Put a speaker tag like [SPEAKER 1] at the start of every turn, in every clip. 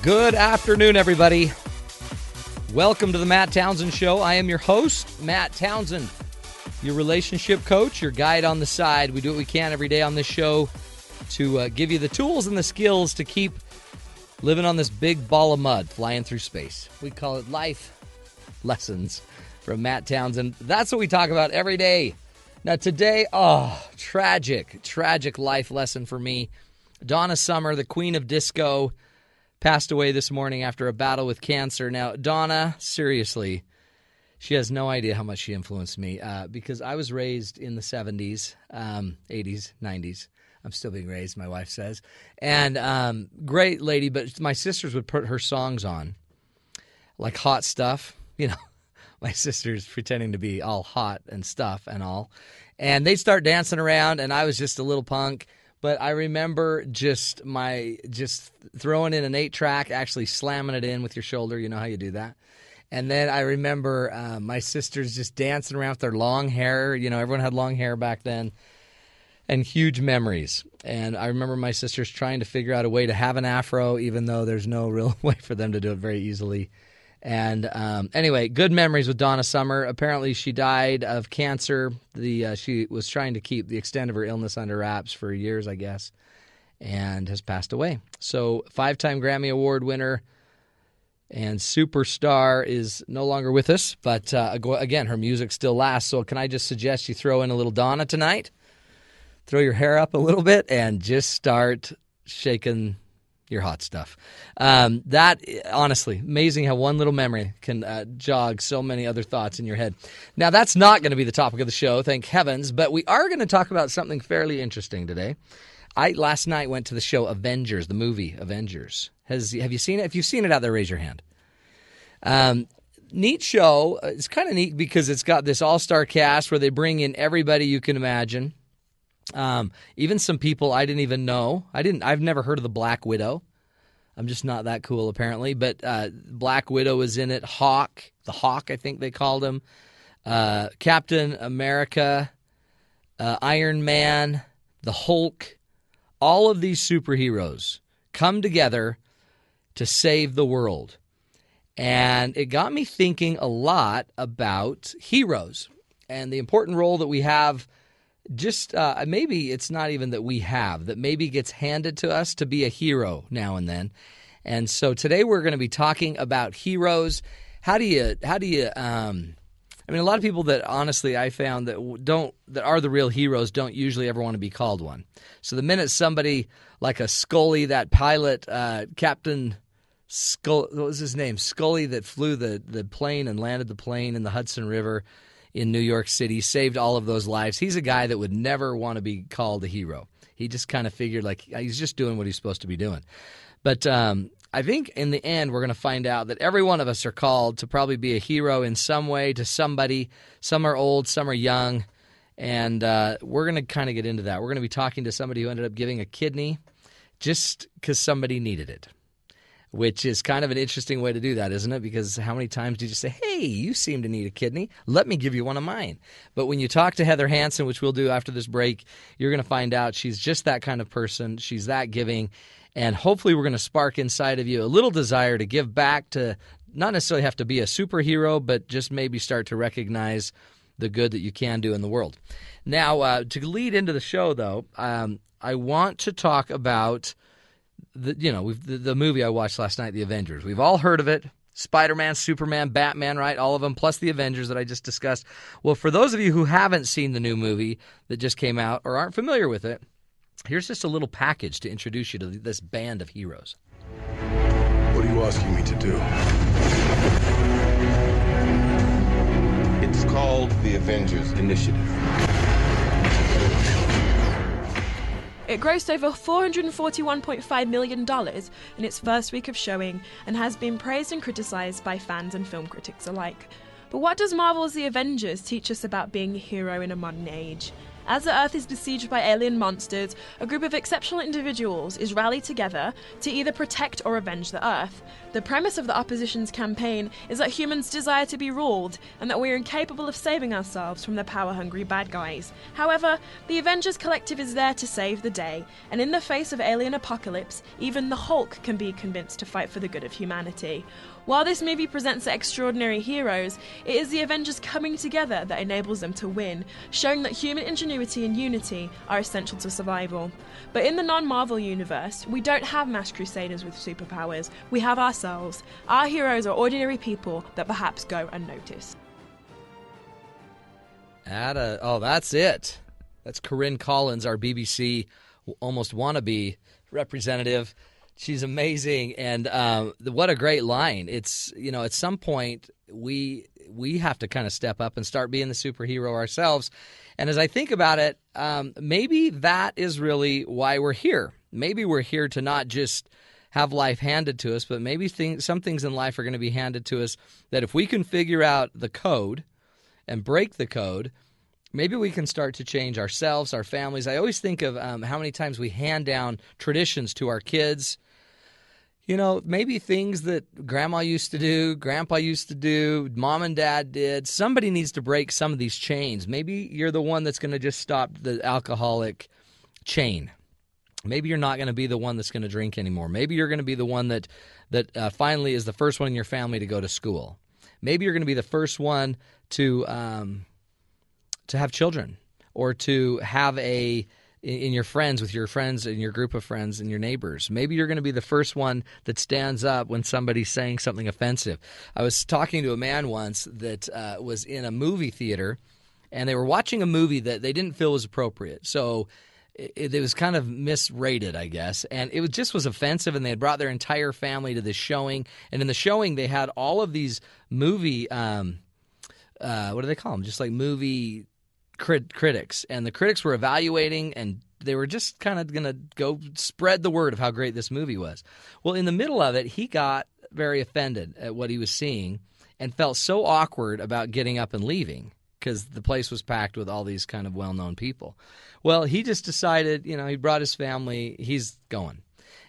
[SPEAKER 1] Good afternoon, everybody. Welcome to the Matt Townsend Show. I am your host, Matt Townsend, your relationship coach, your guide on the side. We do what we can every day on this show to give you the tools and the skills to keep living on this big ball of mud flying through space. We call it life lessons from Matt Townsend. That's what we talk about every day. Now today, tragic life lesson for me. Donna Summer, the queen of disco, passed away this morning after a battle with cancer. Now, Donna, seriously, she has no idea how much she influenced me because I was raised in the 70s, 80s, 90s. I'm still being raised, my wife says. And great lady, but my sisters would put her songs on, like Hot Stuff. You know, my sisters pretending to be all hot and stuff and all. And they'd start dancing around, and I was just a little punk. But I remember just throwing in an 8-track, actually slamming it in with your shoulder. You know how you do that. And then I remember my sisters just dancing around with their long hair. You know, everyone had long hair back then. And huge memories. And I remember my sisters trying to figure out a way to have an afro, even though there's no real way for them to do it very easily. And anyway, good memories with Donna Summer. Apparently, she died of cancer. She was trying to keep the extent of her illness under wraps for years, I guess, and has passed away. So, 5-time Grammy Award winner and superstar is no longer with us. But again, her music still lasts. So, can I just suggest you throw in a little Donna tonight? Throw your hair up a little bit and just start shaking your hot stuff. That, honestly, amazing how one little memory can jog so many other thoughts in your head. Now, that's not going to be the topic of the show, thank heavens, but we are going to talk about something fairly interesting today. I last night went to the show Avengers, the movie Avengers. Have you seen it? If you've seen it out there, raise your hand. Neat show. It's kind of neat because it's got this all-star cast where they bring in everybody you can imagine. Even some people I didn't even know. I've never heard of the Black Widow. I'm just not that cool, apparently. But Black Widow is in it. The Hawk, I think they called him. Captain America, Iron Man, the Hulk. All of these superheroes come together to save the world. And it got me thinking a lot about heroes and the important role that we have. Just maybe it's not even that we have, that maybe gets handed to us to be a hero now and then. And so today we're going to be talking about heroes. How do you I mean, a lot of people that honestly I found that are the real heroes don't usually ever want to be called one. So the minute somebody like a Scully, that pilot, Captain Scully, what was his name? Scully, that flew the plane and landed the plane in the Hudson River in New York City, saved all of those lives. He's a guy that would never want to be called a hero. He just kind of figured like he's just doing what he's supposed to be doing. But I think in the end we're going to find out that every one of us are called to probably be a hero in some way to somebody. Some are old, some are young, and we're going to kind of get into that. We're going to be talking to somebody who ended up giving a kidney just because somebody needed it. Which is kind of an interesting way to do that, isn't it? Because how many times do you just say, hey, you seem to need a kidney. Let me give you one of mine. But when you talk to Heather Hanson, which we'll do after this break, you're going to find out she's just that kind of person. She's that giving. And hopefully we're going to spark inside of you a little desire to give back, to not necessarily have to be a superhero, but just maybe start to recognize the good that you can do in the world. Now, to lead into the show, though, I want to talk about the movie I watched last night, The Avengers. We've all heard of it. Spider-Man, Superman, Batman, right? All of them, plus the Avengers that I just discussed. Well, for those of you who haven't seen the new movie that just came out or aren't familiar with it, here's just a little package to introduce you to this band of heroes.
[SPEAKER 2] What are you asking me to do?
[SPEAKER 3] It's called the Avengers Initiative.
[SPEAKER 4] It grossed over $441.5 million in its first week of showing and has been praised and criticized by fans and film critics alike. But what does Marvel's The Avengers teach us about being a hero in a modern age? As the Earth is besieged by alien monsters, a group of exceptional individuals is rallied together to either protect or avenge the Earth. The premise of the opposition's campaign is that humans desire to be ruled, and that we are incapable of saving ourselves from the power-hungry bad guys. However, the Avengers Collective is there to save the day, and in the face of alien apocalypse, even the Hulk can be convinced to fight for the good of humanity. While this movie presents extraordinary heroes, it is the Avengers coming together that enables them to win, showing that human ingenuity and unity are essential to survival. But in the non-Marvel universe, we don't have mass crusaders with superpowers. We have ourselves. Our heroes are ordinary people that perhaps go unnoticed.
[SPEAKER 1] That's it. That's Corinne Collins, our BBC almost wannabe representative. She's amazing, and what a great line. It's, at some point we have to kind of step up and start being the superhero ourselves. And as I think about it, maybe that is really why we're here. Maybe we're here to not just have life handed to us, but maybe some things in life are going to be handed to us that if we can figure out the code and break the code, maybe we can start to change ourselves, our families. I always think of how many times we hand down traditions to our kids. Maybe things that grandma used to do, grandpa used to do, mom and dad did. Somebody needs to break some of these chains. Maybe you're the one that's going to just stop the alcoholic chain. Maybe you're not going to be the one that's going to drink anymore. Maybe you're going to be the one that finally is the first one in your family to go to school. Maybe you're going to be the first one to have children, or to have in your friends, with your friends and your group of friends and your neighbors. Maybe you're going to be the first one that stands up when somebody's saying something offensive. I was talking to a man once that was in a movie theater, and they were watching a movie that they didn't feel was appropriate. So it was kind of misrated, I guess, and it just was offensive, and they had brought their entire family to this showing. And in the showing, they had all of these movie what do they call them? Just like movie critics, and the critics were evaluating, and they were just kind of going to go spread the word of how great this movie was. Well, in the middle of it, he got very offended at what he was seeing and felt so awkward about getting up and leaving because the place was packed with all these kind of well-known people. Well, he just decided, he brought his family, he's going.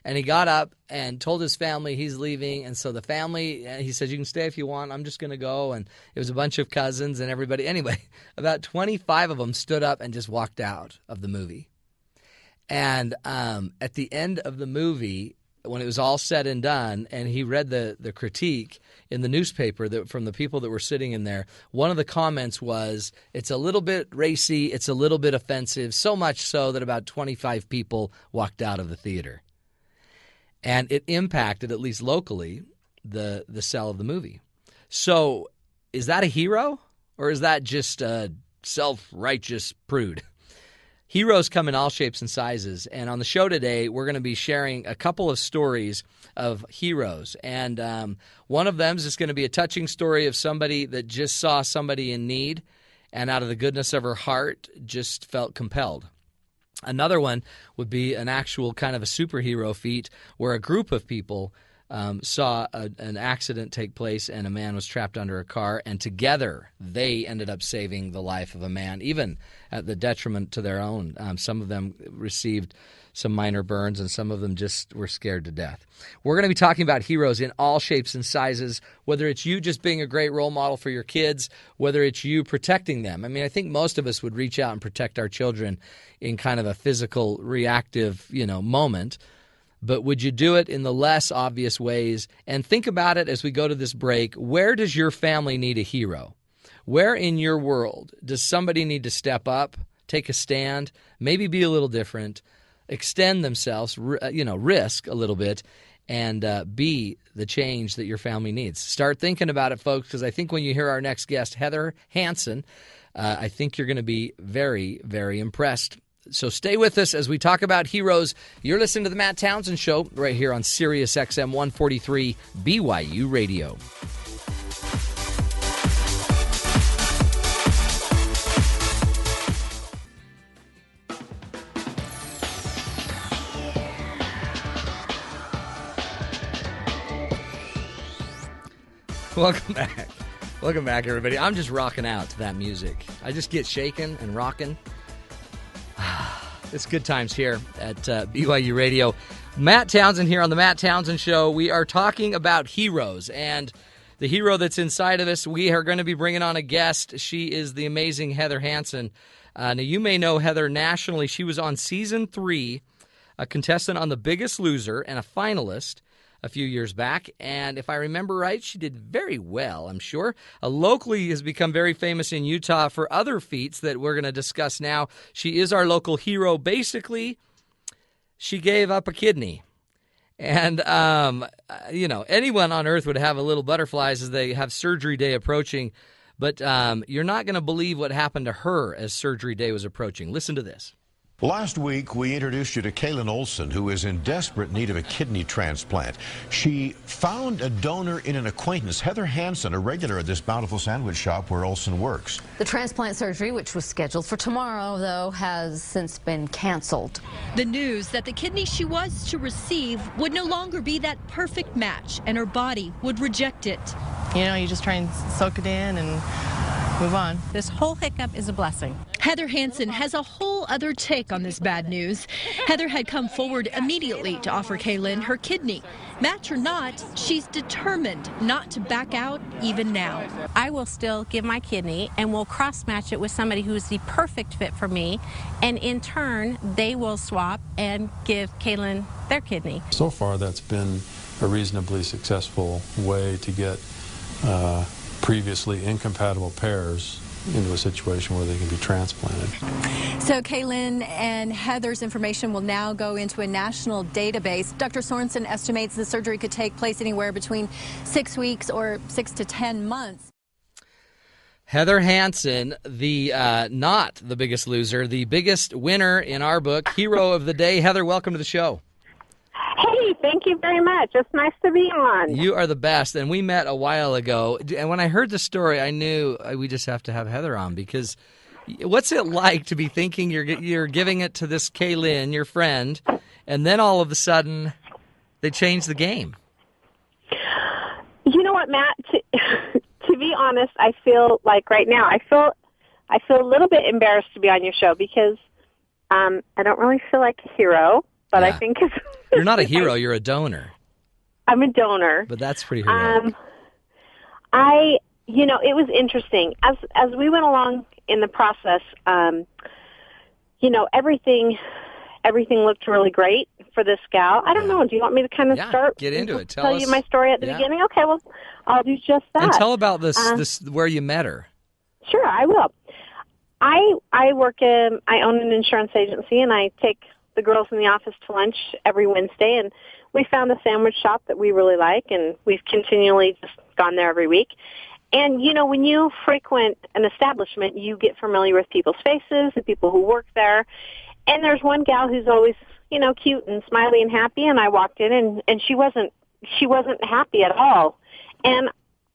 [SPEAKER 1] And he got up and told his family he's leaving. And so the family, he said, you can stay if you want. I'm just going to go. And it was a bunch of cousins and everybody. Anyway, about 25 of them stood up and just walked out of the movie. And at the end of the movie, when it was all said and done, and he read the critique in the newspaper from the people that were sitting in there, one of the comments was, it's a little bit racy, it's a little bit offensive, so much so that about 25 people walked out of the theater. And it impacted, at least locally, the sell of the movie. So is that a hero, or is that just a self-righteous prude? Heroes come in all shapes and sizes. And on the show today, we're going to be sharing a couple of stories of heroes. And one of them is just going to be a touching story of somebody that just saw somebody in need and out of the goodness of her heart just felt compelled. Another one would be an actual kind of a superhero feat where a group of people saw an accident take place and a man was trapped under a car, and together they ended up saving the life of a man, even at the detriment to their own. Some of them received some minor burns, and some of them just were scared to death. We're going to be talking about heroes in all shapes and sizes, whether it's you just being a great role model for your kids, whether it's you protecting them. I mean, I think most of us would reach out and protect our children in kind of a physical, reactive, moment. But would you do it in the less obvious ways? And think about it as we go to this break. Where does your family need a hero? Where in your world does somebody need to step up, take a stand, maybe be a little different, extend themselves, risk a little bit, and be the change that your family needs? Start thinking about it, folks, because I think when you hear our next guest, Heather Hanson, I think you're going to be very, very impressed. So stay with us as we talk about heroes. You're listening to The Matt Townsend Show right here on SiriusXM 143 BYU Radio. Welcome back. Welcome back, everybody. I'm just rocking out to that music. I just get shaking and rocking. It's good times here at BYU Radio. Matt Townsend here on the Matt Townsend Show. We are talking about heroes, and the hero that's inside of us, we are going to be bringing on a guest. She is the amazing Heather Hanson. Now, you may know Heather nationally. She was on Season 3, a contestant on The Biggest Loser, and a finalist a few years back. And if I remember right, she did very well, I'm sure. Locally has become very famous in Utah for other feats that we're going to discuss now. She is our local hero. Basically, she gave up a kidney. And, anyone on earth would have a little butterflies as they have surgery day approaching. But you're not going to believe what happened to her as surgery day was approaching. Listen to this.
[SPEAKER 5] Last week, we introduced you to Kaylin Olson, who is in desperate need of a kidney transplant. She found a donor in an acquaintance, Heather Hanson, a regular at this Bountiful Sandwich shop where Olson works.
[SPEAKER 6] The transplant surgery, which was scheduled for tomorrow, though, has since been canceled.
[SPEAKER 7] The news that the kidney she was to receive would no longer be that perfect match, and her body would reject it.
[SPEAKER 8] You just try and soak it in and move on.
[SPEAKER 9] This whole hiccup is a blessing.
[SPEAKER 7] Heather Hanson has a whole other take on this bad news. Heather had come forward immediately to offer Kaylin her kidney. Match or not, she's determined not to back out even now.
[SPEAKER 9] I will still give my kidney and will cross-match it with somebody who's the perfect fit for me, and in turn, they will swap and give Kaylin their kidney.
[SPEAKER 10] So far, that's been a reasonably successful way to get previously incompatible pairs into a situation where they can be transplanted.
[SPEAKER 11] So Kaylin and Heather's information will now go into a national database. Dr. Sorensen estimates the surgery could take place anywhere between 6 weeks or 6 to 10 months.
[SPEAKER 1] Heather Hanson, the not the biggest loser, the biggest winner in our book, hero of the day. Heather, welcome to the show.
[SPEAKER 12] Hey, thank you very much. It's nice to be on.
[SPEAKER 1] You are the best, and we met a while ago. And when I heard the story, I knew we just have to have Heather on, because what's it like to be thinking you're giving it to this Kaylin, your friend, and then all of a sudden they change the game?
[SPEAKER 12] You know what, Matt? To be honest, I feel like right now I feel a little bit embarrassed to be on your show, because I don't really feel like a hero, but I think
[SPEAKER 1] you're not a hero. You're a donor.
[SPEAKER 12] I'm a donor,
[SPEAKER 1] but that's pretty heroic.
[SPEAKER 12] It was interesting as we went along in the process. Everything looked really great for this gal. I don't know. Do you want me to kind of start?
[SPEAKER 1] Get into it.
[SPEAKER 12] Tell you my story at the beginning. Okay, well, I'll do just that.
[SPEAKER 1] And tell about this where you met her.
[SPEAKER 12] Sure, I will. I own an insurance agency, and I take the girls in the office to lunch every Wednesday, and we found a sandwich shop that we really like, and we've continually just gone there every week. And, when you frequent an establishment, you get familiar with people's faces, the people who work there. And there's one gal who's always, cute and smiley and happy, and I walked in, and she wasn't happy at all. And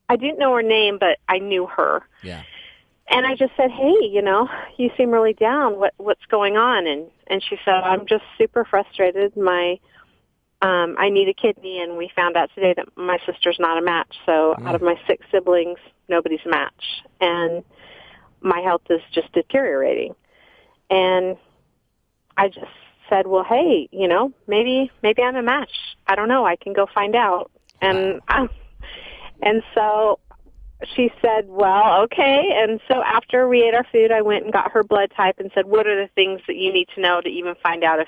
[SPEAKER 12] I didn't know her name, but I knew her.
[SPEAKER 1] Yeah.
[SPEAKER 12] And I just said, hey, you seem really down. What's going on? And she said, I'm just super frustrated. I need a kidney, and we found out today that my sister's not a match. So out of my 6 siblings, nobody's a match. And my health is just deteriorating. And I just said, well, hey, maybe I'm a match. I don't know. I can go find out. And so she said, well, okay. And so after we ate our food, I went and got her blood type and said, what are the things that you need to know to even find out if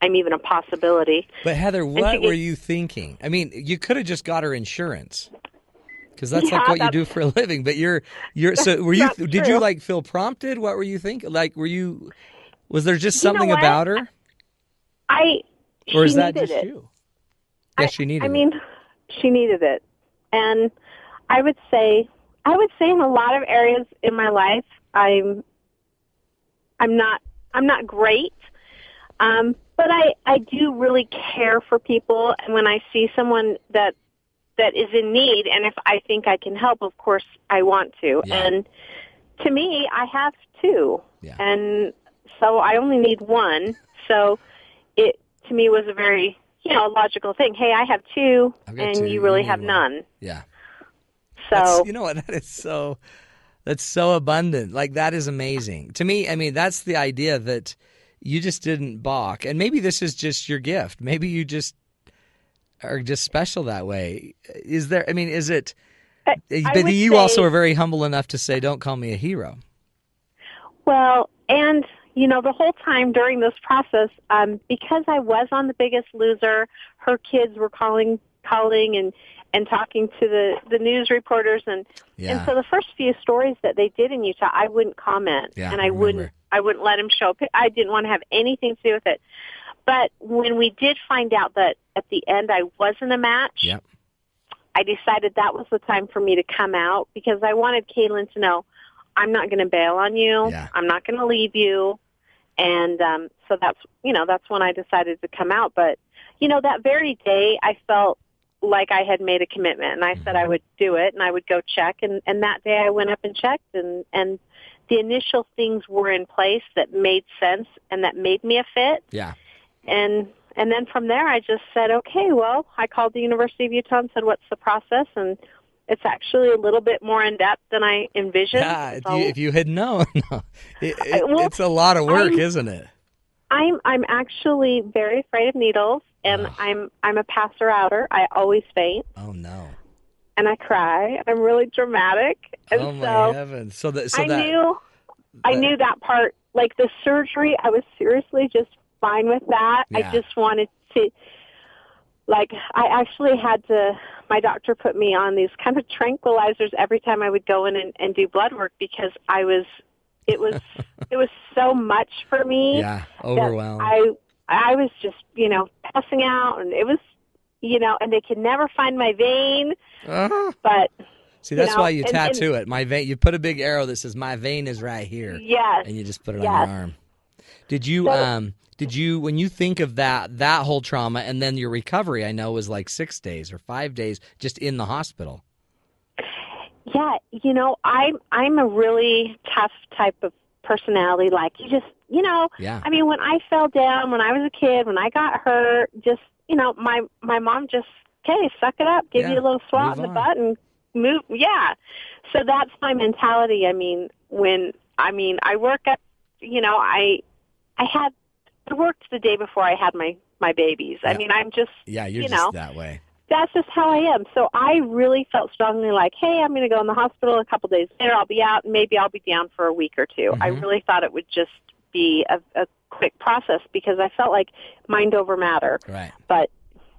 [SPEAKER 12] I'm even a possibility?
[SPEAKER 1] But Heather, what were you thinking? I mean, you could have just got her insurance, because that's like what you do for a living. But so were you? Did you feel prompted? What were you thinking? Was there just something about her? Or is that just you? Yes, she needed it. I mean,
[SPEAKER 12] she needed it. And I would say in a lot of areas in my life, I'm not great. But I do really care for people, and when I see someone that is in need, and if I think I can help, of course I want to. Yeah. And to me, I have 2. Yeah. And so I only need 1. So it to me was a very, logical thing. Hey, I have 2 and 2, you really have none.
[SPEAKER 1] Yeah.
[SPEAKER 12] So
[SPEAKER 1] you know what, that's so abundant. That is amazing. To me, I mean, that's the idea that you just didn't balk. And maybe this is just your gift. Maybe you just are just special that way. Is there? I mean, is it? But you also are very humble enough to say, "Don't call me a hero."
[SPEAKER 12] Well, and the whole time during this process, because I was on The Biggest Loser, her kids were calling and talking to the news reporters, and so the first few stories that they did in Utah, I wouldn't comment, and I wouldn't let them show. I didn't want to have anything to do with it. But when we did find out that at the end I wasn't a match, I decided that was the time for me to come out, because I wanted Kaylin to know I'm not going to bail on you.
[SPEAKER 1] Yeah.
[SPEAKER 12] I'm not going to leave you. And so that's when I decided to come out. But, that very day I felt like I had made a commitment, and I said I would do it, and I would go check. And that day I went up and checked, and the initial things were in place that made sense and that made me a fit.
[SPEAKER 1] Yeah.
[SPEAKER 12] And then from there I just said, okay, well, I called the University of Utah and said, what's the process? And it's actually a little bit more in-depth than I envisioned.
[SPEAKER 1] Yeah, if you had known. It's a lot of work, isn't it?
[SPEAKER 12] I'm actually very afraid of needles, and I'm a passer-outer. I always faint.
[SPEAKER 1] Oh, no.
[SPEAKER 12] And I cry. I'm really dramatic. And
[SPEAKER 1] oh, my heavens.
[SPEAKER 12] I knew that part. Like the surgery, I was seriously just fine with that.
[SPEAKER 1] Yeah.
[SPEAKER 12] I just wanted to, I actually had to, my doctor put me on these kind of tranquilizers every time I would go in and do blood work, because it was so much for me.
[SPEAKER 1] Yeah, overwhelmed.
[SPEAKER 12] I was just, passing out, and it was, and they could never find my vein. But
[SPEAKER 1] see, that's why you tattoo it. My vein. You put a big arrow that says "My vein is right here."
[SPEAKER 12] Yes.
[SPEAKER 1] And you just put it on your arm. Did you, when you think of that whole trauma and then your recovery, I know was like 6 days or 5 days just in the hospital.
[SPEAKER 12] Yeah, I'm a really tough type of personality. Like, you just,
[SPEAKER 1] Yeah.
[SPEAKER 12] I mean, when I fell down, when I was a kid, when I got hurt, just, my mom just, okay, suck it up, give you a little swat in the butt and move. Yeah. So that's my mentality. I mean, I work up, I worked the day before I had my babies. I mean, I'm just,
[SPEAKER 1] you're just that way.
[SPEAKER 12] That's just how I am. So I really felt strongly like, hey, I'm going to go in the hospital. A couple days later, I'll be out, and maybe I'll be down for a week or two. I really thought it would just be a quick process, because I felt like mind over matter.
[SPEAKER 1] Right.
[SPEAKER 12] But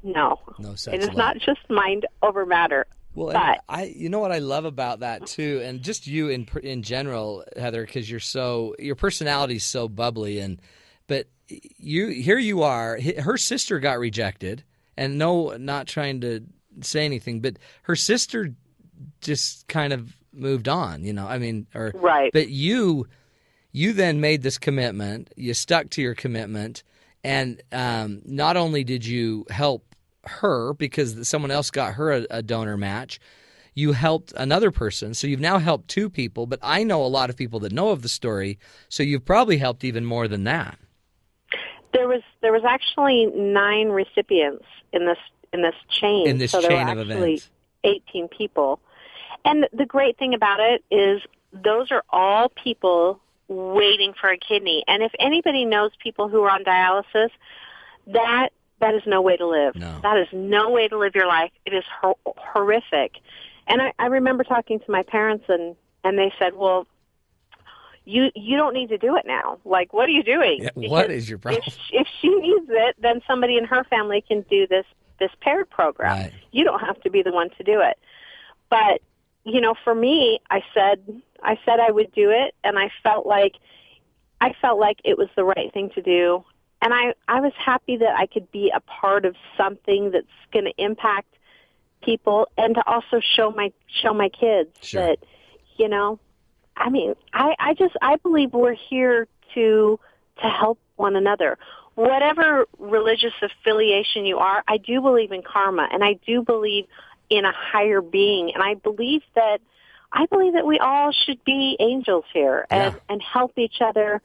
[SPEAKER 12] no
[SPEAKER 1] such
[SPEAKER 12] it is not just mind over matter.
[SPEAKER 1] Well,
[SPEAKER 12] but
[SPEAKER 1] you know what I love about that too, and just you in general, Heather, because your personality is so bubbly, but here you are. Her sister got rejected. And no, not trying to say anything, but her sister just kind of moved on,
[SPEAKER 12] right.
[SPEAKER 1] But you then made this commitment, you stuck to your commitment, and not only did you help her because someone else got her a donor match, you helped another person. So you've now helped two people, but I know a lot of people that know of the story, so you've probably helped even more than that.
[SPEAKER 12] There was actually 9 recipients in this chain.
[SPEAKER 1] In this
[SPEAKER 12] so
[SPEAKER 1] chain
[SPEAKER 12] there were
[SPEAKER 1] of
[SPEAKER 12] actually
[SPEAKER 1] events.
[SPEAKER 12] 18 people. And the great thing about it is those are all people waiting for a kidney. And if anybody knows people who are on dialysis, that is no way to live.
[SPEAKER 1] No.
[SPEAKER 12] That is no way to live your life. It is horrific. And I remember talking to my parents, and they said, well, you don't need to do it now. Like, what are you doing?
[SPEAKER 1] Yeah, what is your problem?
[SPEAKER 12] If she needs it, then somebody in her family can do this paired program.
[SPEAKER 1] Right.
[SPEAKER 12] You don't have to be the one to do it. But, for me, I said I would do it, and I felt like it was the right thing to do. And I was happy that I could be a part of something that's going to impact people, and to also show my kids that, I mean, I believe we're here to help one another. Whatever religious affiliation you are, I do believe in karma, and I do believe in a higher being, and I believe that we all should be angels here and help each other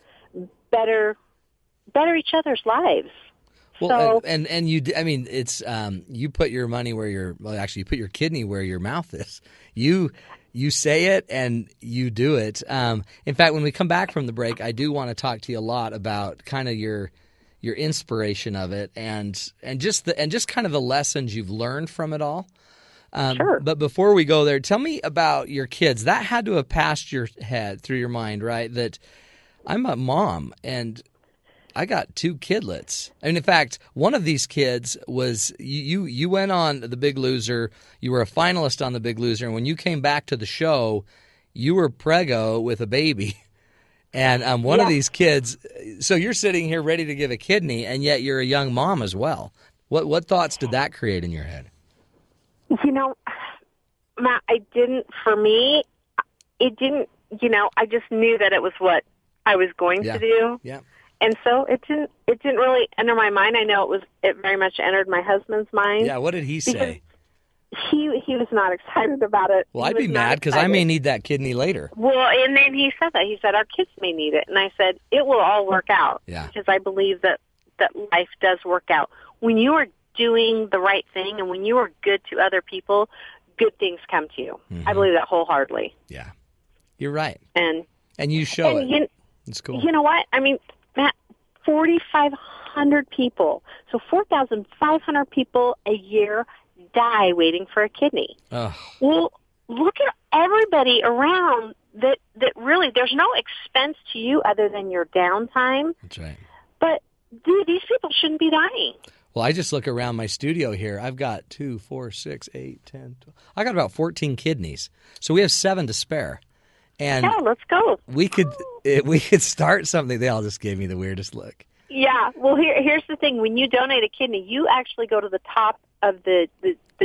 [SPEAKER 12] better each other's lives.
[SPEAKER 1] Well, and you, I mean, it's you put your money where you put your kidney where your mouth is. You say it and you do it. In fact, when we come back from the break, I do want to talk to you a lot about kind of your inspiration of it and just kind of the lessons you've learned from it all.
[SPEAKER 12] Sure.
[SPEAKER 1] But before we go there, tell me about your kids. That had to have passed your head through your mind, right? That I'm a mom and I got 2 kidlets. And in fact, one of these kids was you went on The Big Loser. You were a finalist on The Big Loser. And when you came back to the show, you were preggo with a baby. And one of these kids, so you're sitting here ready to give a kidney, and yet you're a young mom as well. What thoughts did that create in your head?
[SPEAKER 12] Matt, for me, it didn't, I just knew that it was what I was going to do.
[SPEAKER 1] Yeah.
[SPEAKER 12] And so it didn't really enter my mind. I know it very much entered my husband's mind.
[SPEAKER 1] Yeah, what did he say?
[SPEAKER 12] He was not excited about it.
[SPEAKER 1] Well, I'd be mad because I may need that kidney later.
[SPEAKER 12] Well, and then he said that. He said, our kids may need it. And I said, it will all work out.
[SPEAKER 1] Yeah.
[SPEAKER 12] Because I believe that life does work out. When you are doing the right thing and when you are good to other people, good things come to you.
[SPEAKER 1] Mm-hmm.
[SPEAKER 12] I believe that wholeheartedly.
[SPEAKER 1] Yeah. You're right.
[SPEAKER 12] And
[SPEAKER 1] you show it. It's cool.
[SPEAKER 12] You know what? I mean, Matt, 4,500 people. So 4,500 people a year die waiting for a kidney.
[SPEAKER 1] Oh.
[SPEAKER 12] Well, look at everybody around that really, there's no expense to you other than your downtime.
[SPEAKER 1] That's right.
[SPEAKER 12] But, dude, these people shouldn't be dying.
[SPEAKER 1] Well, I just look around my studio here. I've got 2, 4, 6, 8, 10, 12. I got about 14 kidneys. So we have 7 to spare. And
[SPEAKER 12] yeah, let's go.
[SPEAKER 1] We could start something. They all just gave me the weirdest look.
[SPEAKER 12] Yeah. Well, here's the thing. When you donate a kidney, you actually go to the top of the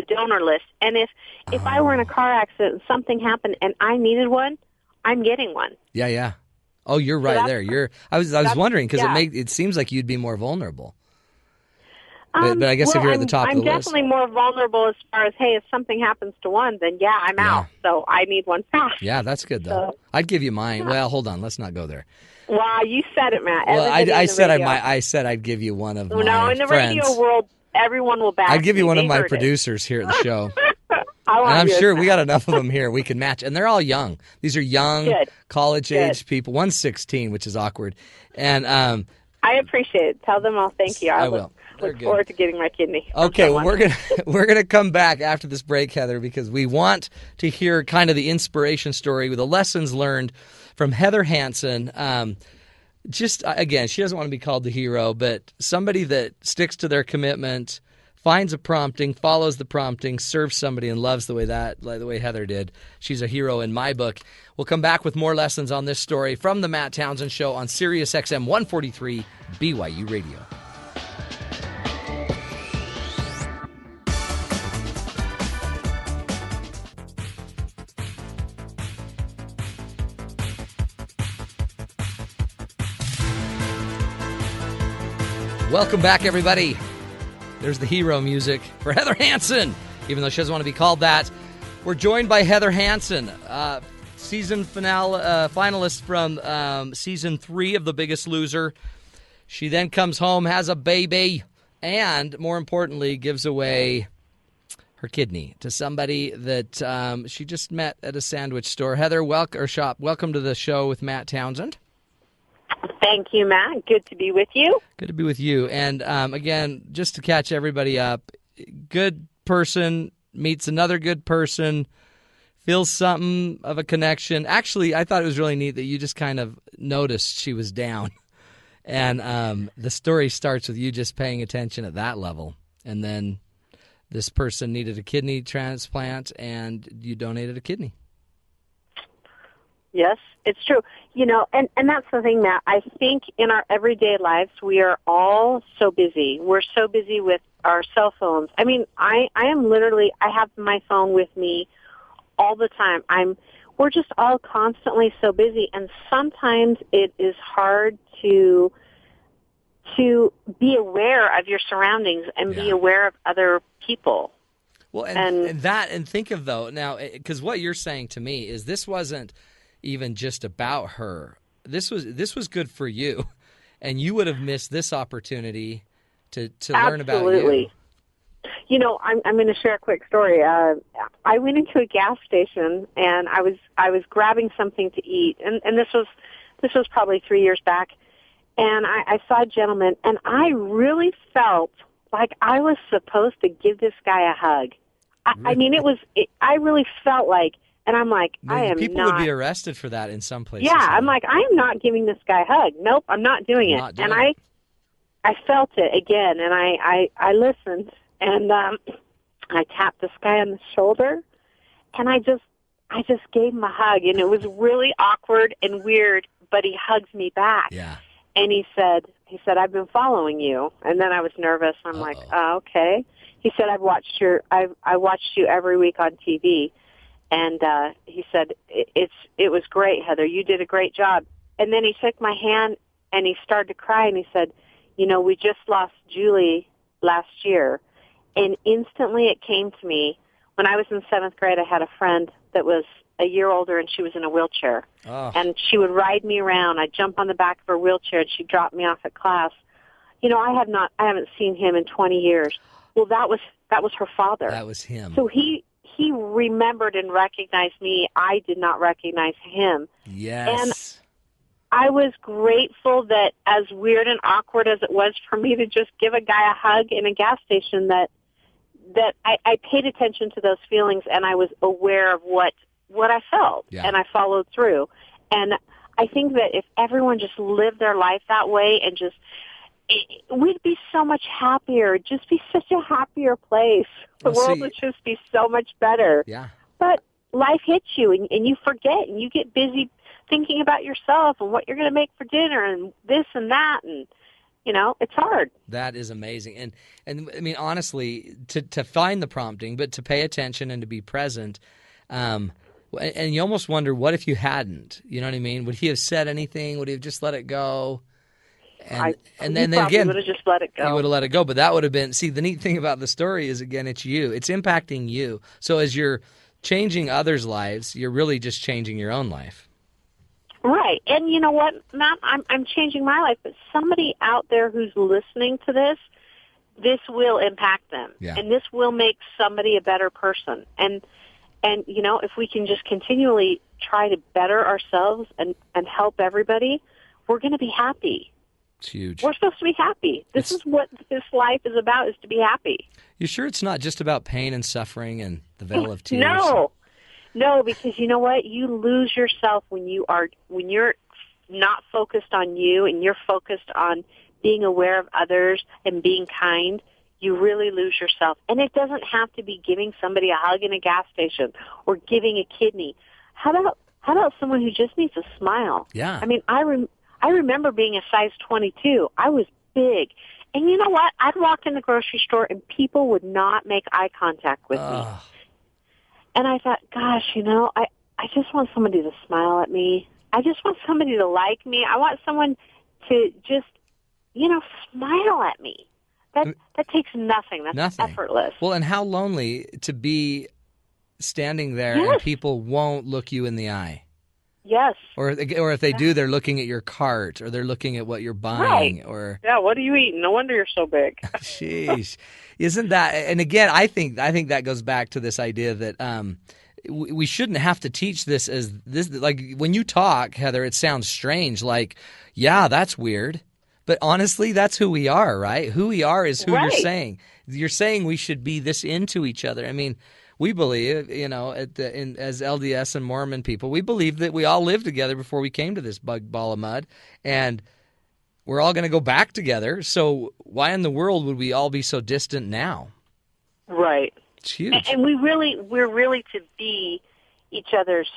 [SPEAKER 12] donor list. And if I were in a car accident and something happened and I needed one, I'm getting one.
[SPEAKER 1] Yeah, yeah. Oh, you're right there. I was wondering because it seems like you'd be more vulnerable. But I guess if you're at the top of the list.
[SPEAKER 12] I'm definitely more vulnerable as far as, hey, if something happens to one, then I'm out. So I need one fast.
[SPEAKER 1] Yeah, that's good, though. So, I'd give you mine. Yeah. Well, hold on. Let's not go there.
[SPEAKER 12] Wow, you said it, Matt.
[SPEAKER 1] Well, I said I'd give you one of my
[SPEAKER 12] No, in the
[SPEAKER 1] friends.
[SPEAKER 12] Radio world, everyone will back
[SPEAKER 1] I'd give you one of my
[SPEAKER 12] it.
[SPEAKER 1] producers here at the show. And I'm sure we got enough of them here. We can match. And they're all young. These are young, college-age people. One's 16, which is awkward. And
[SPEAKER 12] I appreciate it. Tell them all thank you.
[SPEAKER 1] I will.
[SPEAKER 12] Look forward to getting my kidney.
[SPEAKER 1] Okay, well, we're gonna come back after this break, Heather, because we want to hear kind of the inspiration story with the lessons learned from Heather Hanson. Again, she doesn't want to be called the hero, but somebody that sticks to their commitment, finds a prompting, follows the prompting, serves somebody, and loves the way Heather did. She's a hero in my book. We'll come back with more lessons on this story from the Matt Townsend Show on SiriusXM 143 BYU Radio. Welcome back, everybody. There's the hero music for Heather Hanson, even though she doesn't want to be called that. We're joined by Heather Hanson, season finalist from season 3 of The Biggest Loser. She then comes home, has a baby, and more importantly, gives away her kidney to somebody that she just met at a sandwich store. Heather, welcome to the show with Matt Townsend.
[SPEAKER 12] Thank you, Matt. Good to be with you.
[SPEAKER 1] Good to be with you. And again, just to catch everybody up, good person meets another good person, feels something of a connection. Actually, I thought it was really neat that you just kind of noticed she was down. And the story starts with you just paying attention at that level. And then this person needed a kidney transplant, and you donated a kidney.
[SPEAKER 12] Yes, it's true. And that's the thing, Matt. I think in our everyday lives, we are all so busy. We're so busy with our cell phones. I mean, I have my phone with me all the time. We're just all constantly so busy, and sometimes it is hard to be aware of your surroundings and be aware of other people.
[SPEAKER 1] Well, and think of though now, because what you're saying to me is this wasn't even just about her. This was good for you, and you would have missed this opportunity to learn about you.
[SPEAKER 12] You know, I'm going to share a quick story. I went into a gas station and I was grabbing something to eat, and this was probably 3 years back, and I saw a gentleman, and I really felt like I was supposed to give this guy a hug. I mean, I really felt like, and I'm like, I am
[SPEAKER 1] people
[SPEAKER 12] not.
[SPEAKER 1] would be arrested for that in some places.
[SPEAKER 12] Yeah, I'm like, I am not giving this guy a hug. Nope, I'm not doing it. And I felt it again, and I listened, and I tapped this guy on the shoulder, and I just gave him a hug, and it was really awkward and weird, but he hugged me back.
[SPEAKER 1] Yeah.
[SPEAKER 12] And he said, I've been following you. And then I was nervous. I'm like, oh, okay. He said, I watched you every week on TV. And he said, it was great, Heather. You did a great job. And then he shook my hand and he started to cry, and he said, you know, we just lost Julie last year. And instantly it came to me. When I was in 7th grade, I had a friend that was a year older, and she was in a wheelchair. Oh. And she would ride me around. I'd jump on the back of her wheelchair, and she'd drop me off at class. You know, I haven't seen him in 20 years. Well, that was her father.
[SPEAKER 1] That was him.
[SPEAKER 12] So he remembered and recognized me. I did not recognize him.
[SPEAKER 1] Yes.
[SPEAKER 12] And I was grateful that, as weird and awkward as it was for me to just give a guy a hug in a gas station, that I paid attention to those feelings, and I was aware of what I felt, and I followed through. And I think that if everyone just lived their life that way, and we'd be so much happier. It'd just be such a happier place. The world would just be so much better.
[SPEAKER 1] Yeah.
[SPEAKER 12] But life hits you, and you forget, and you get busy thinking about yourself and what you're going to make for dinner and this and that, and you know, it's hard.
[SPEAKER 1] That is amazing. And I mean, honestly, to find the prompting, but to pay attention and to be present, and you almost wonder, what if you hadn't? You know what I mean? Would he have said anything? Would he have just let it go? And then again,
[SPEAKER 12] would have just let it go.
[SPEAKER 1] He would have let it go, but that would have been. See, the neat thing about the story is, again, it's you. It's impacting you. So as you're changing others' lives, you're really just changing your own life.
[SPEAKER 12] Right. And you know what, Matt? I'm changing my life, but somebody out there who's listening to this will impact them.
[SPEAKER 1] Yeah.
[SPEAKER 12] And this will make somebody a better person. And you know, if we can just continually try to better ourselves and help everybody, we're going to be happy.
[SPEAKER 1] It's huge.
[SPEAKER 12] We're supposed to be happy. This is what this life is about, is to be happy.
[SPEAKER 1] You sure it's not just about pain and suffering and the veil of tears?
[SPEAKER 12] No, because you know what? You lose yourself when you're not focused on you, and you're focused on being aware of others and being kind. You really lose yourself. And it doesn't have to be giving somebody a hug in a gas station or giving a kidney. How about someone who just needs a smile?
[SPEAKER 1] Yeah.
[SPEAKER 12] I mean, I remember being a size 22. I was big. And you know what? I'd walk in the grocery store and people would not make eye contact with me. And I thought, gosh, you know, I just want somebody to smile at me. I just want somebody to like me. I want someone to just, you know, smile at me. That takes nothing. That's effortless.
[SPEAKER 1] Well, and how lonely to be standing there and people won't look you in the eye.
[SPEAKER 12] Yes.
[SPEAKER 1] Or if they do, they're looking at your cart, or they're looking at what you're buying.
[SPEAKER 12] Right.
[SPEAKER 1] Or
[SPEAKER 12] what are you eating? No wonder you're so big.
[SPEAKER 1] Sheesh. Isn't that? And again, I think that goes back to this idea that we shouldn't have to teach this as this. Like when you talk, Heather, it sounds strange. Like, yeah, that's weird. But honestly, that's who we are, right? Who we are is who you're saying. You're saying we should be this into each other. I mean, we believe, you know, as LDS and Mormon people, we believe that we all lived together before we came to this ball of mud, and we're all going to go back together. So why in the world would we all be so distant now?
[SPEAKER 12] Right.
[SPEAKER 1] It's huge.
[SPEAKER 12] And we're really to be each other's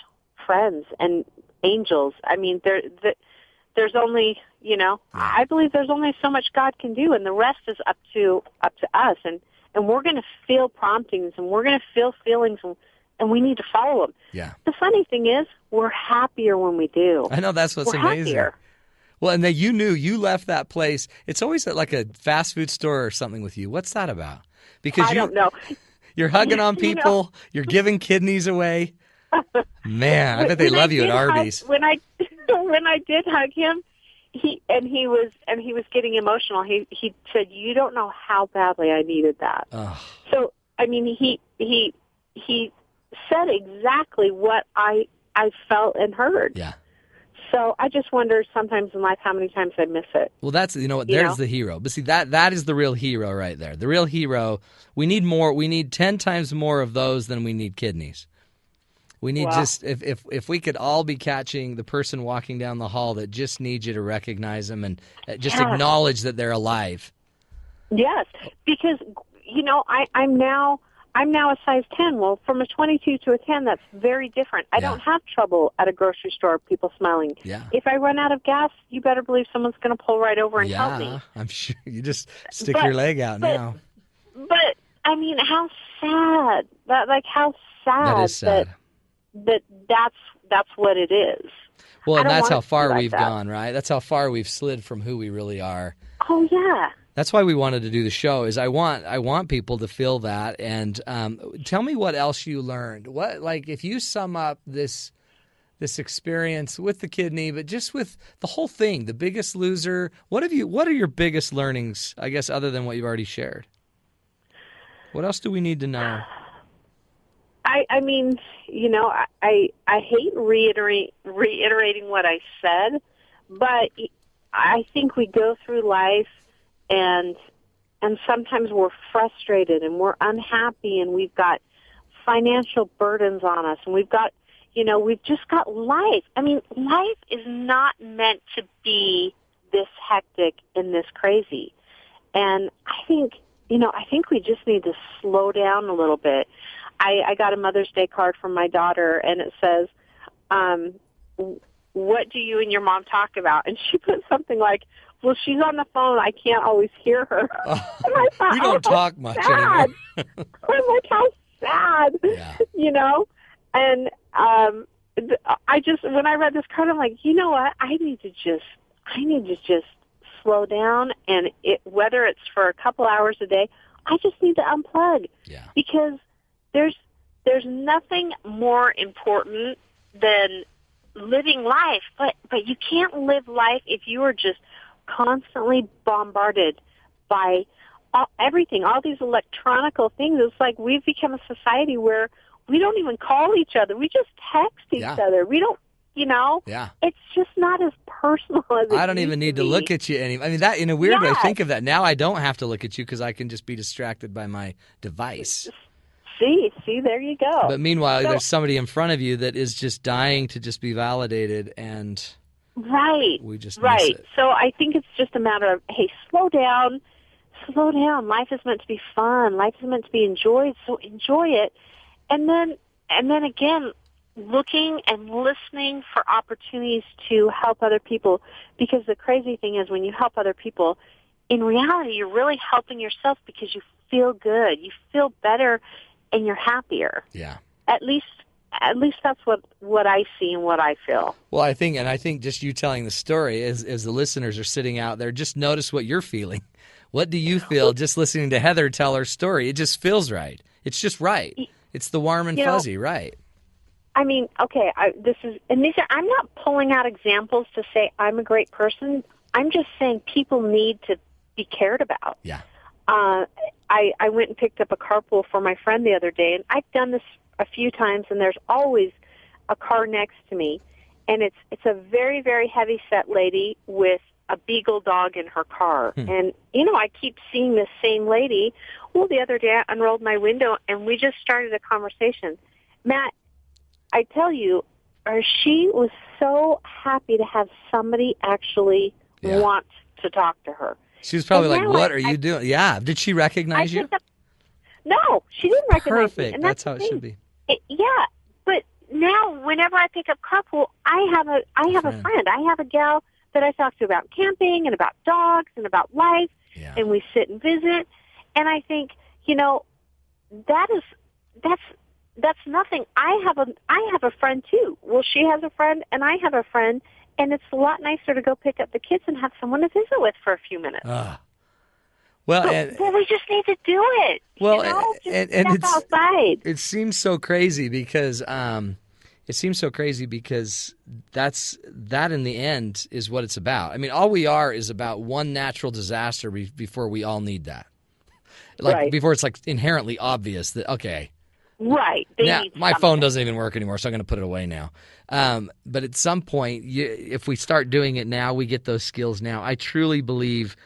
[SPEAKER 12] friends and angels. I mean, there's only, you know, I believe there's only so much God can do, and the rest is up to us. And we're going to feel promptings, and we're going to feel feelings, and we need to follow them.
[SPEAKER 1] Yeah.
[SPEAKER 12] The funny thing is, we're happier when we do.
[SPEAKER 1] I know, that's what's amazing.
[SPEAKER 12] Happier.
[SPEAKER 1] Well, and that you left that place. It's always at like a fast food store or something with you. What's that about? Because
[SPEAKER 12] I don't know.
[SPEAKER 1] You're hugging on people. You're giving kidneys away. Man, I bet they love you at Arby's.
[SPEAKER 12] When I did hug him, he was getting emotional. He said, "You don't know how badly I needed that."
[SPEAKER 1] Oh.
[SPEAKER 12] So, I mean, he said exactly what I felt and heard.
[SPEAKER 1] Yeah.
[SPEAKER 12] So I just wonder sometimes in life how many times I miss it.
[SPEAKER 1] Well, that's, you know what, there's the hero. But see, that is the real hero right there. The real hero, we need more. We need 10 times more of those than we need kidneys. We need if we could all be catching the person walking down the hall that just needs you to recognize them and just acknowledge that they're alive.
[SPEAKER 12] Yes, because, you know, I'm now a size 10. Well, from a 22 to a 10, that's very different. I don't have trouble at a grocery store, people smiling.
[SPEAKER 1] Yeah.
[SPEAKER 12] If I run out of gas, you better believe someone's going to pull right over and help me.
[SPEAKER 1] I'm sure. You just stick your leg out now.
[SPEAKER 12] But, I mean, how sad. How sad.
[SPEAKER 1] That is sad.
[SPEAKER 12] That's what it is.
[SPEAKER 1] Well, and that's how far we've gone, right? That's how far we've slid from who we really are.
[SPEAKER 12] Oh, yeah.
[SPEAKER 1] That's why we wanted to do the show. Is I want people to feel that. And tell me what else you learned. What, like, if you sum up this experience with the kidney, but just with the whole thing, The Biggest Loser. What are your biggest learnings? I guess other than what you've already shared. What else do we need to know?
[SPEAKER 12] I mean, you know, I hate reiterating what I said, but I think we go through life and sometimes we're frustrated and we're unhappy and we've got financial burdens on us and we've just got life. I mean, life is not meant to be this hectic and this crazy. And I think we just need to slow down a little bit. I got a Mother's Day card from my daughter, and it says, what do you and your mom talk about? And she put something like, well, she's on the phone. I can't always hear her. And I thought,
[SPEAKER 1] we don't talk much anymore.
[SPEAKER 12] I'm like, how sad, you know? And when I read this card, I'm like, you know what? I need to just slow down, and whether it's for a couple hours a day, I just need to unplug.
[SPEAKER 1] Yeah.
[SPEAKER 12] Because there's nothing more important than living life, but you can't live life if you are just constantly bombarded by everything, all these electronical things. It's like we've become a society where we don't even call each other. We just text each other. We don't, you know?
[SPEAKER 1] Yeah.
[SPEAKER 12] It's just not as personal as
[SPEAKER 1] I don't even need to look at you anymore. I mean, that in a weird way, think of that. Now I don't have to look at you because I can just be distracted by my device.
[SPEAKER 12] See, there you go.
[SPEAKER 1] But meanwhile, there's somebody in front of you that is just dying to just be validated, and we just miss it.
[SPEAKER 12] So I think it's just a matter of, hey, slow down. Life is meant to be fun. Life is meant to be enjoyed, so enjoy it. And then again, looking and listening for opportunities to help other people, because the crazy thing is when you help other people, in reality, you're really helping yourself because you feel good. You feel better. And you're happier.
[SPEAKER 1] Yeah.
[SPEAKER 12] At least that's what I see and what I feel.
[SPEAKER 1] Well, I think just you telling the story as the listeners are sitting out there, just notice what you're feeling. What do you feel just listening to Heather tell her story? It just feels right. It's just right. It's the warm and fuzzy, right?
[SPEAKER 12] I mean, okay, I'm not pulling out examples to say I'm a great person. I'm just saying people need to be cared about.
[SPEAKER 1] Yeah.
[SPEAKER 12] I went and picked up a carpool for my friend the other day, and I've done this a few times, and there's always a car next to me, and it's a very, very heavy-set lady with a beagle dog in her car. And, you know, I keep seeing this same lady. Well, the other day I unrolled my window, and we just started a conversation. Matt, I tell you, she was so happy to have somebody actually want to talk to her.
[SPEAKER 1] She was probably like, what are you doing? Yeah. Did she recognize you?
[SPEAKER 12] No, she didn't recognize me.
[SPEAKER 1] Perfect.
[SPEAKER 12] And
[SPEAKER 1] that's how it should be.
[SPEAKER 12] But now whenever I pick up carpool, I have a friend. I have a gal that I talk to about camping and about dogs and about life, and we sit and visit. And I think, you know, that's nothing. I have a friend too. Well, she has a friend, and I have a friend. And it's a lot nicer to go pick up the kids and have someone to visit with for a few minutes.
[SPEAKER 1] Well,
[SPEAKER 12] we just need to do it.
[SPEAKER 1] Well,
[SPEAKER 12] you know?
[SPEAKER 1] and
[SPEAKER 12] step outside.
[SPEAKER 1] It seems so crazy because that in the end is what it's about. I mean, all we are is about one natural disaster before we all need that. Like before it's like inherently obvious that, okay.
[SPEAKER 12] Right.
[SPEAKER 1] Now, my phone doesn't even work anymore, so I'm going to put it away now. But at some point, if we start doing it now, we get those skills now. I truly believe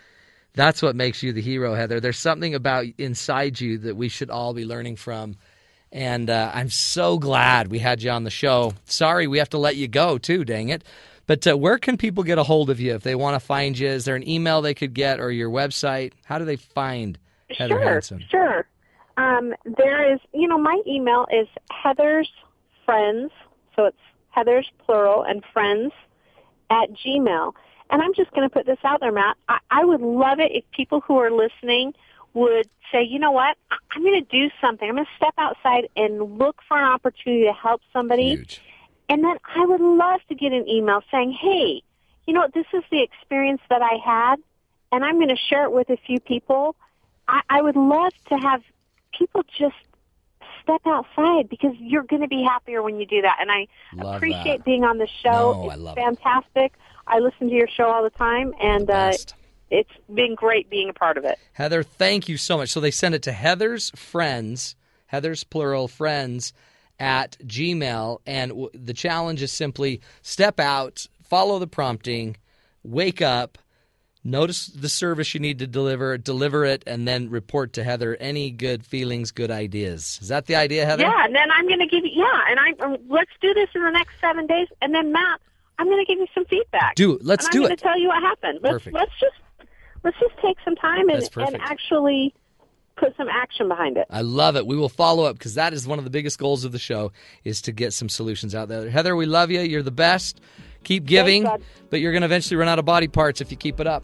[SPEAKER 1] that's what makes you the hero, Heather. There's something about inside you that we should all be learning from. And I'm so glad we had you on the show. Sorry, we have to let you go too, dang it. But where can people get a hold of you if they want to find you? Is there an email they could get or your website? How do they find Heather Hanson?
[SPEAKER 12] Sure. There is, my email is Heather's Friends, so it's Heather's plural and friends @gmail. And I'm just going to put this out there, Matt. I would love it if people who are listening would say, you know what, I'm going to do something. I'm going to step outside and look for an opportunity to help somebody.
[SPEAKER 1] Huge.
[SPEAKER 12] And then I would love to get an email saying, hey, this is the experience that I had, and I'm going to share it with a few people. I would love to have people just step outside because you're going to be happier when you do that. And I appreciate being on the show. It's fantastic. I listen to your show all the time, and it's been great being a part of it.
[SPEAKER 1] Heather, thank you so much. So they send it to Heather's Friends, Heather's plural, friends, @gmail. And the challenge is simply step out, follow the prompting, wake up, notice the service you need to deliver it, and then report to Heather any good feelings, good ideas. Is that the idea, Heather?
[SPEAKER 12] Yeah, and then I'm going to give you, let's do this in the next 7 days. And then, Matt, I'm going to give you some feedback.
[SPEAKER 1] Let's do it.
[SPEAKER 12] I'm going to tell you what happened. Let's just take some time and actually put some action behind it.
[SPEAKER 1] I love it. We will follow up because that is one of the biggest goals of the show is to get some solutions out there. Heather, we love you. You're the best. Keep giving, but you're going to eventually run out of body parts if you keep it up.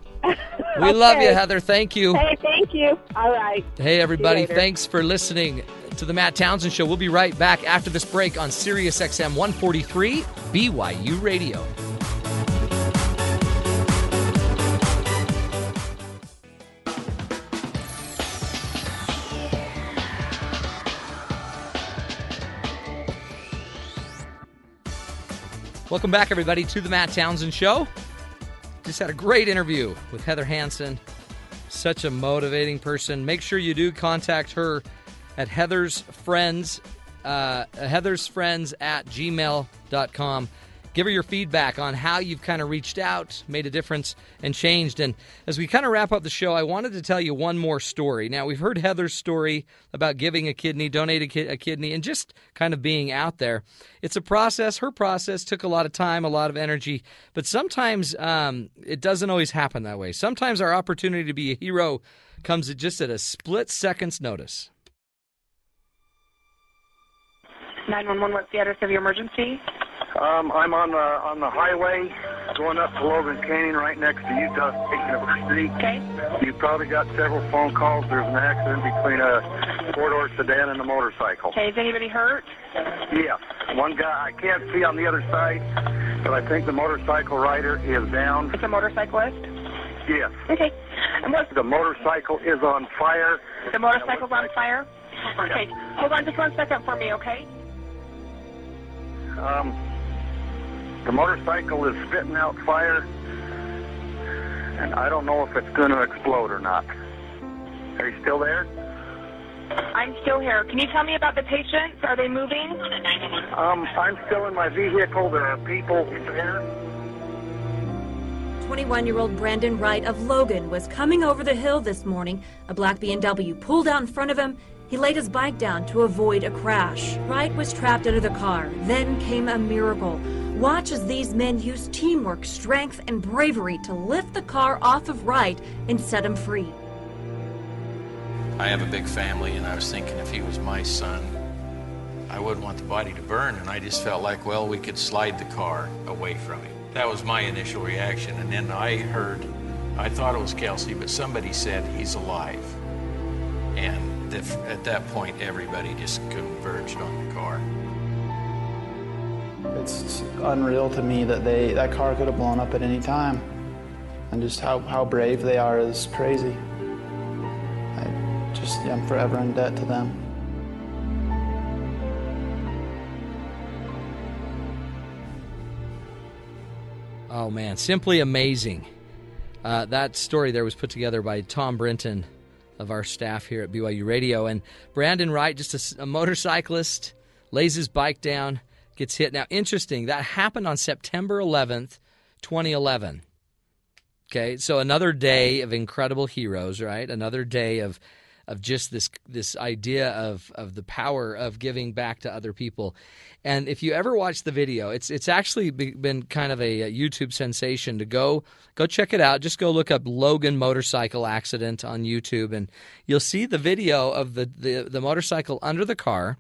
[SPEAKER 1] We love you, Heather. Thank you.
[SPEAKER 12] Hey, thank you. All right.
[SPEAKER 1] Hey, everybody. Thanks for listening to the Matt Townsend Show. We'll be right back after this break on SiriusXM 143 BYU Radio. Welcome back, everybody, to the Matt Townsend Show. Just had a great interview with Heather Hanson. Such a motivating person. Make sure you do contact her at Heather's Friends @gmail.com. Give her your feedback on how you've kind of reached out, made a difference, and changed. And as we kind of wrap up the show, I wanted to tell you one more story. Now, we've heard Heather's story about giving a kidney, donating a kidney, and just kind of being out there. It's a process. Her process took a lot of time, a lot of energy, but sometimes it doesn't always happen that way. Sometimes our opportunity to be a hero comes just at a split second's notice.
[SPEAKER 13] 911, what's the address of your emergency?
[SPEAKER 14] I'm on the highway going up to Logan Canyon right next to Utah State University.
[SPEAKER 13] Okay.
[SPEAKER 14] You've probably got several phone calls. There's an accident between a four-door sedan and a motorcycle.
[SPEAKER 13] Okay, is anybody hurt?
[SPEAKER 14] Yeah. One guy, I can't see on the other side, but I think the motorcycle rider is down.
[SPEAKER 13] It's a motorcyclist?
[SPEAKER 14] Yes.
[SPEAKER 13] Okay. And what's
[SPEAKER 14] the motorcycle is on fire.
[SPEAKER 13] The motorcycle's on fire? Okay. Hold on just 1 second for me, okay?
[SPEAKER 14] The motorcycle is spitting out fire, and I don't know if it's going to explode or not. Are you still there?
[SPEAKER 13] I'm still here. Can you tell me about the patients? Are they moving?
[SPEAKER 14] I'm still in my vehicle. There are people there.
[SPEAKER 15] 21-year-old Brandon Wright of Logan was coming over the hill this morning. A black BMW pulled out in front of him. He laid his bike down to avoid a crash. Wright was trapped under the car. Then came a miracle. Watch as these men use teamwork, strength, and bravery to lift the car off of Wright and set him free.
[SPEAKER 16] I have a big family, and I was thinking if he was my son, I wouldn't want the body to burn, and I just felt like, well, we could slide the car away from him. That was my initial reaction, and then I thought it was Kelsey, but somebody said he's alive. And at that point, everybody just converged on the car.
[SPEAKER 17] It's unreal to me that that car could have blown up at any time. And just how brave they are is crazy. I'm forever in debt to them.
[SPEAKER 1] Oh, man, simply amazing. That story there was put together by Tom Brenton of our staff here at BYU Radio. And Brandon Wright, just a motorcyclist, lays his bike down, gets hit. Now, interesting, that happened on September 11th, 2011. Okay, so another day of incredible heroes, right? Another day of just this idea of the power of giving back to other people. And if you ever watch the video, it's actually been kind of a YouTube sensation. To go check it out. Just go look up Logan motorcycle accident on YouTube, and you'll see the video of the motorcycle under the car.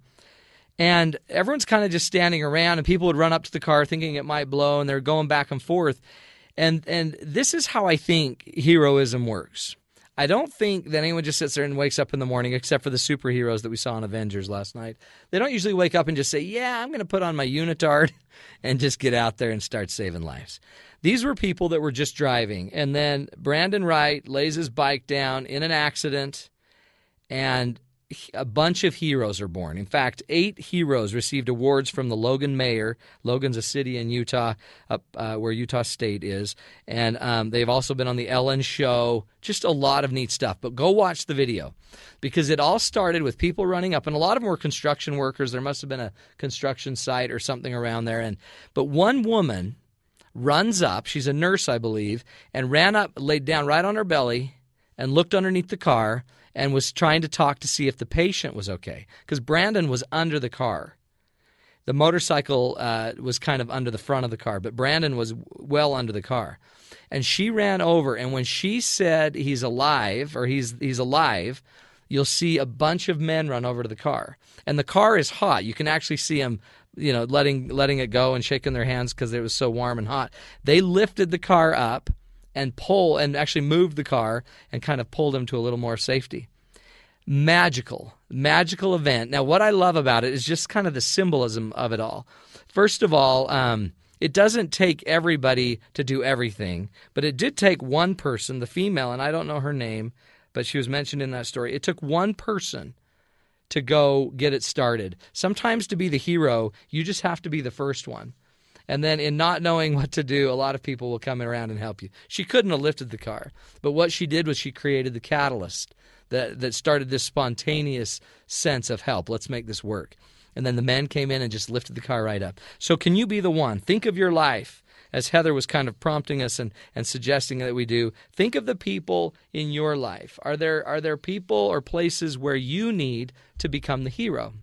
[SPEAKER 1] And everyone's kind of just standing around, and people would run up to the car thinking it might blow, and they're going back and forth. And this is how I think heroism works. I don't think that anyone just sits there and wakes up in the morning, except for the superheroes that we saw in Avengers last night. They don't usually wake up and just say, yeah, I'm going to put on my unitard and just get out there and start saving lives. These were people that were just driving. And then Brandon Wright lays his bike down in an accident, and a bunch of heroes are born. In fact, 8 heroes received awards from the Logan mayor. Logan's a city in Utah, where Utah State is. And they've also been on the Ellen Show. Just a lot of neat stuff. But go watch the video, because it all started with people running up. And a lot of them were construction workers. There must have been a construction site or something around there. But one woman runs up. She's a nurse, I believe, and ran up, laid down right on her belly, and looked underneath the car, and was trying to talk to see if the patient was okay, because Brandon was under the car. The motorcycle was kind of under the front of the car, but Brandon was well under the car. And she ran over, and when she said he's alive, or he's alive, you'll see a bunch of men run over to the car. And the car is hot. You can actually see them, letting it go and shaking their hands because it was so warm and hot. They lifted the car up and actually moved the car and kind of pulled him to a little more safety. Magical event. Now, what I love about it is just kind of the symbolism of it all. First of all, it doesn't take everybody to do everything, but it did take one person, the female, and I don't know her name, but she was mentioned in that story. It took one person to go get it started. Sometimes to be the hero, you just have to be the first one. And then in not knowing what to do, a lot of people will come around and help you. She couldn't have lifted the car. But what she did was she created the catalyst that started this spontaneous sense of help. Let's make this work. And then the men came in and just lifted the car right up. So can you be the one? Think of your life, as Heather was kind of prompting us and suggesting that we do. Think of the people in your life. Are there people or places where you need to become the hero?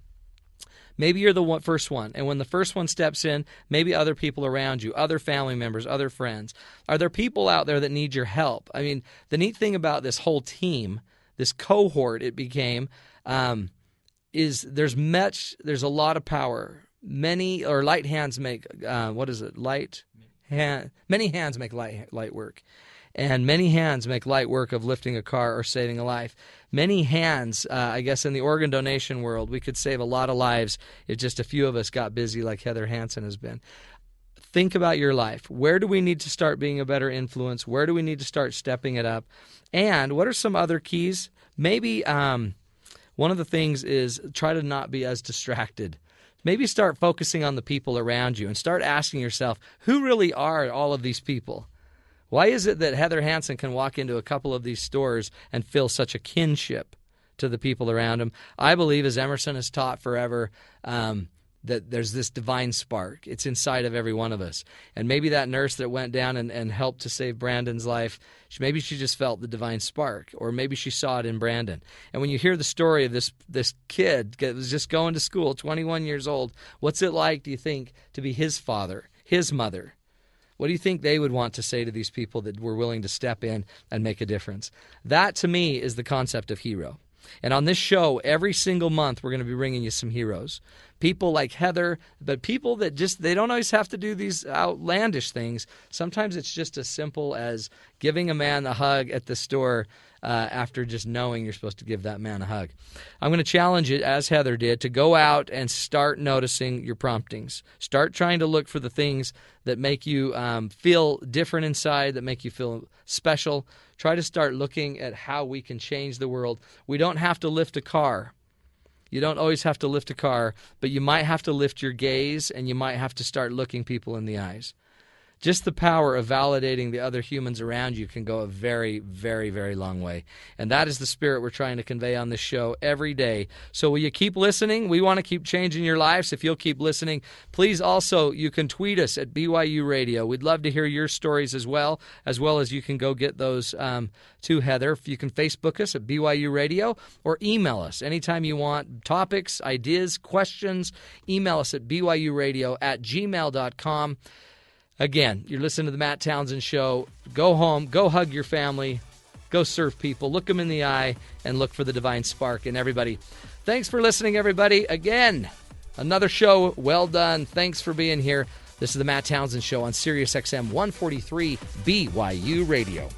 [SPEAKER 1] Maybe you're the first one, and when the first one steps in, maybe other people around you, other family members, other friends. Are there people out there that need your help? I mean, the neat thing about this whole team, this cohort it became, is there's a lot of power. Many light hands make, many hands make light work. And many hands make light work of lifting a car or saving a life. Many hands, I guess in the organ donation world, we could save a lot of lives if just a few of us got busy like Heather Hanson has been. Think about your life. Where do we need to start being a better influence? Where do we need to start stepping it up? And what are some other keys? Maybe one of the things is try to not be as distracted. Maybe start focusing on the people around you and start asking yourself, who really are all of these people? Why is it that Heather Hanson can walk into a couple of these stores and feel such a kinship to the people around him? I believe, as Emerson has taught forever, that there's this divine spark. It's inside of every one of us. And maybe that nurse that went down and helped to save Brandon's life, maybe she just felt the divine spark, or maybe she saw it in Brandon. And when you hear the story of this kid that was just going to school, 21 years old, what's it like, do you think, to be his father, his mother? What do you think they would want to say to these people that were willing to step in and make a difference? That, to me, is the concept of hero. And on this show, every single month, we're going to be bringing you some heroes. People like Heather, but people that they don't always have to do these outlandish things. Sometimes it's just as simple as giving a man a hug at the store after just knowing you're supposed to give that man a hug. I'm going to challenge you, as Heather did, to go out and start noticing your promptings. Start trying to look for the things that make you feel different inside, that make you feel special. Try to start looking at how we can change the world. We don't have to lift a car. You don't always have to lift a car, but you might have to lift your gaze, and you might have to start looking people in the eyes. just the power of validating the other humans around you can go a very, very, very long way. And that is the spirit we're trying to convey on this show every day. So will you keep listening? We want to keep changing your lives. If you'll keep listening, please also, you can tweet us at BYU Radio. We'd love to hear your stories as well as you can go get those to Heather. You can Facebook us at BYU Radio or email us anytime you want. Topics, ideas, questions, email us at byuradio@gmail.com. Again, you're listening to the Matt Townsend Show. Go home, go hug your family, go serve people, look them in the eye, and look for the divine spark in everybody. Thanks for listening, everybody. Again, another show well done. Thanks for being here. This is the Matt Townsend Show on SiriusXM 143 BYU Radio.